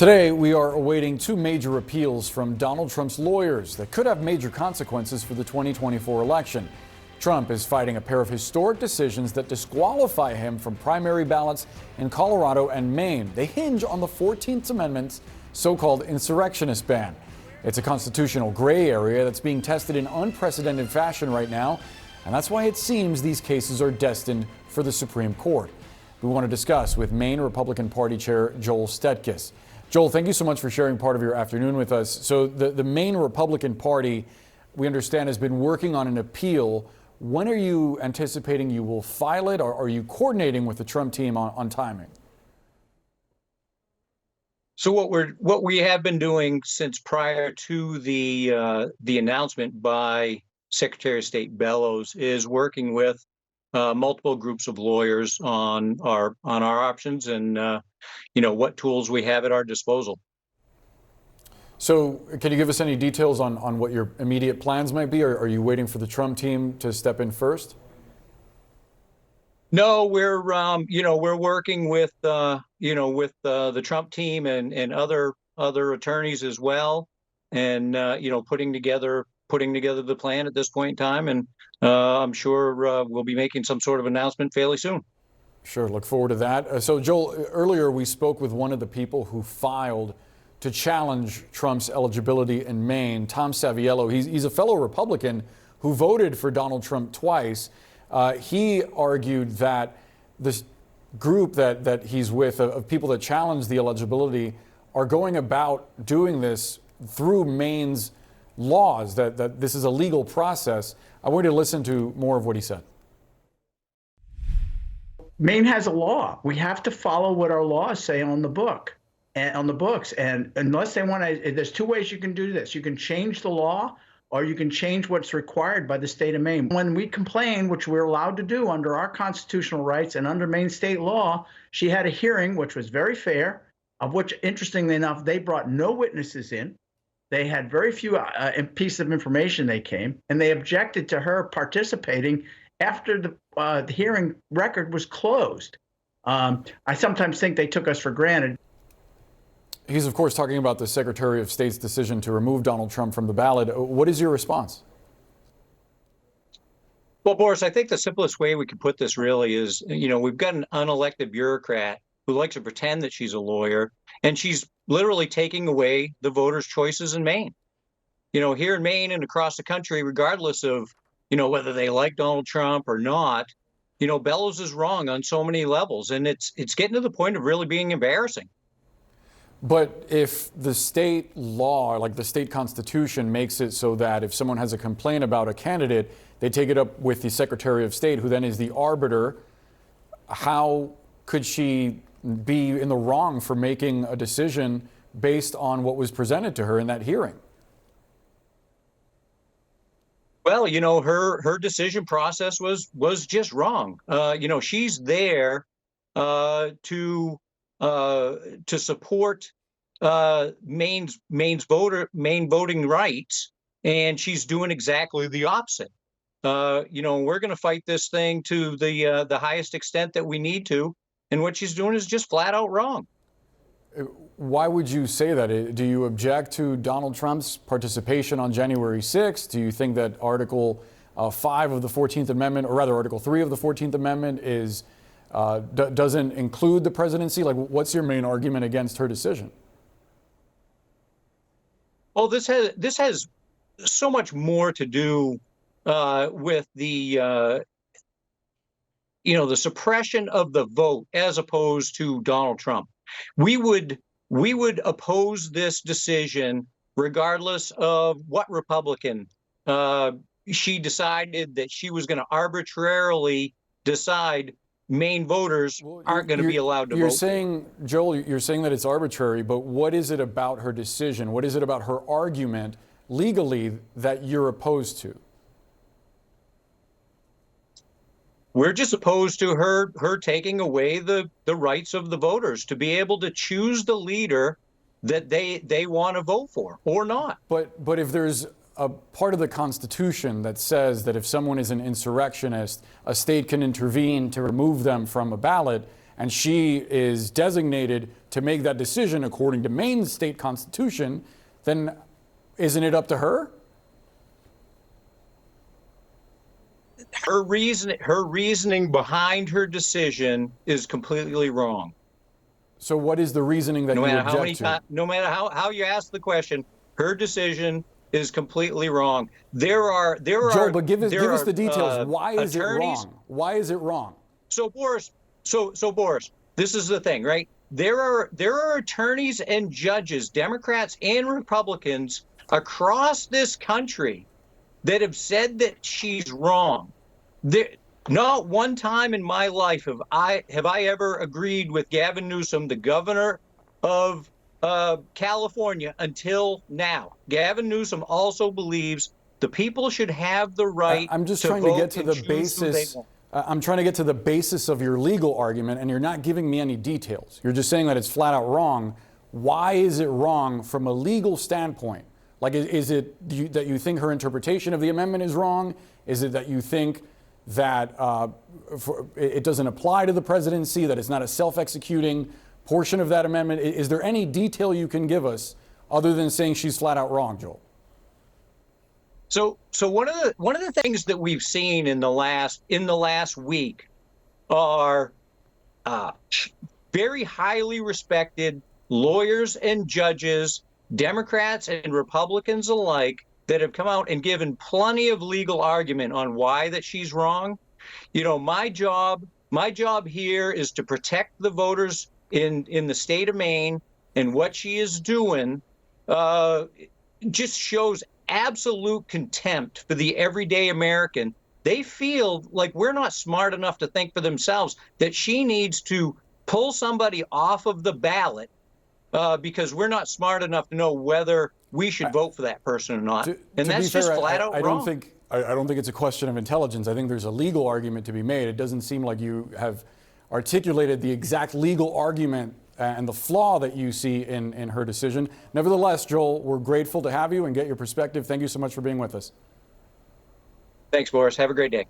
Today, we are awaiting two major appeals from Donald Trump's lawyers that could have major consequences for the 2024 election. Trump is fighting a pair of historic decisions that disqualify him from primary ballots in Colorado and Maine. They hinge on the 14th Amendment's so-called insurrectionist ban. It's a constitutional gray area that's being tested in unprecedented fashion right now, and that's why it seems these cases are destined for the Supreme Court. We want to discuss with Maine Republican Party Chair Joel Stetkes. Joel, thank you so much for sharing part of your afternoon with us. So the Maine Republican Party, we understand, has been working on an appeal. When are you anticipating you will file it, or are you coordinating with the Trump team on timing? So what we have been doing since prior to the announcement by Secretary of State Bellows is working with multiple groups of lawyers on our options and what tools we have at our disposal. So can you give us any details on what your immediate plans might be, or are you waiting for the Trump team to step in first? No, we're working with the Trump team and other attorneys as well, and putting together the plan at this point in time, and I'm sure we'll be making some sort of announcement fairly soon. Sure, look forward to that. So Joel, earlier we spoke with one of the people who filed to challenge Trump's eligibility in Maine, Tom Saviello. He's a fellow Republican who voted for Donald Trump twice. He argued that this group that he's with, of people that challenge the eligibility, are going about doing this through Maine's laws, that this is a legal process. I want you to listen to more of what he said. Maine has a law. We have to follow what our laws say on the book and on the books. And unless they want to, there's two ways you can do this. You can change the law, or you can change what's required by the state of Maine. When we complain, which we're allowed to do under our constitutional rights and under Maine state law, she had a hearing, which was very fair, of which, interestingly enough, they brought no witnesses in. They had very few pieces of information they came, and they objected to her participating after the hearing record was closed. I sometimes think they took us for granted. He's, of course, talking about the Secretary of State's decision to remove Donald Trump from the ballot. What is your response? Well, Boris, I think the simplest way we could put this really is, we've got an unelected bureaucrat who likes to pretend that she's a lawyer, and she's literally taking away the voters' choices in Maine. Here in Maine and across the country, regardless of, whether they like Donald Trump or not, Bellows is wrong on so many levels, and it's getting to the point of really being embarrassing. But if the state law, like the state constitution, makes it so that if someone has a complaint about a candidate, they take it up with the Secretary of State, who then is the arbiter, how could she be in the wrong for making a decision based on what was presented to her in that hearing? Well, her decision process was just wrong. She's there to support Maine's voting rights, and she's doing exactly the opposite. We're going to fight this thing to the highest extent that we need to, and what she's doing is just flat out wrong. Why would you say that? Do you object to Donald Trump's participation on January 6th? Do you think that Article 5 of the 14th Amendment, or rather Article 3 of the 14th Amendment, doesn't include the presidency? Like, what's your main argument against her decision? Well, this has so much more to do with the suppression of the vote as opposed to Donald Trump. We would oppose this decision regardless of what Republican she decided that she was going to arbitrarily decide Maine voters aren't going to be allowed to vote. Joel, you're saying that it's arbitrary, but what is it about her decision? What is it about her argument legally that you're opposed to? We're just opposed to her taking away the rights of the voters to be able to choose the leader that they want to vote for or not. But if there's a part of the Constitution that says that if someone is an insurrectionist, a state can intervene to remove them from a ballot, and she is designated to make that decision according to Maine's state constitution, then isn't it up to her? Her reasoning behind her decision is completely wrong. So what is the reasoning that No you matter how many object to? times, no matter how you ask the question, her decision is completely wrong. There are Joel, but give us the details. Why is attorneys. it wrong? Why is it wrong? So Boris, Boris, this is the thing, right? There are attorneys and judges, Democrats and Republicans across this country that have said that she's wrong. Not one time in my life have I ever agreed with Gavin Newsom, the governor of California, until now. Gavin Newsom also believes the people should have the right. I'm just to trying to vote get to and the choose who they basis. want. I'm trying to get to the basis of your legal argument, and you're not giving me any details. You're just saying that it's flat out wrong. Why is it wrong from a legal standpoint? Like, is it that you think her interpretation of the amendment is wrong? Is it that you think that it doesn't apply to the presidency, that it's not a self-executing portion of that amendment? Is there any detail you can give us other than saying she's flat out wrong, Joel? So one of the things that we've seen in the last week are very highly respected lawyers and judges, Democrats and Republicans alike, that have come out and given plenty of legal argument on why that she's wrong. You know, my job here is to protect the voters in the state of Maine, and what she is doing just shows absolute contempt for the everyday American. They feel like we're not smart enough to think for themselves, that she needs to pull somebody off of the ballot because we're not smart enough to know whether we should vote for that person or not. And that's just flat out wrong. I don't think it's a question of intelligence. I think there's a legal argument to be made. It doesn't seem like you have articulated the exact legal argument and the flaw that you see in her decision. Nevertheless, Joel, we're grateful to have you and get your perspective. Thank you so much for being with us. Thanks, Boris. Have a great day.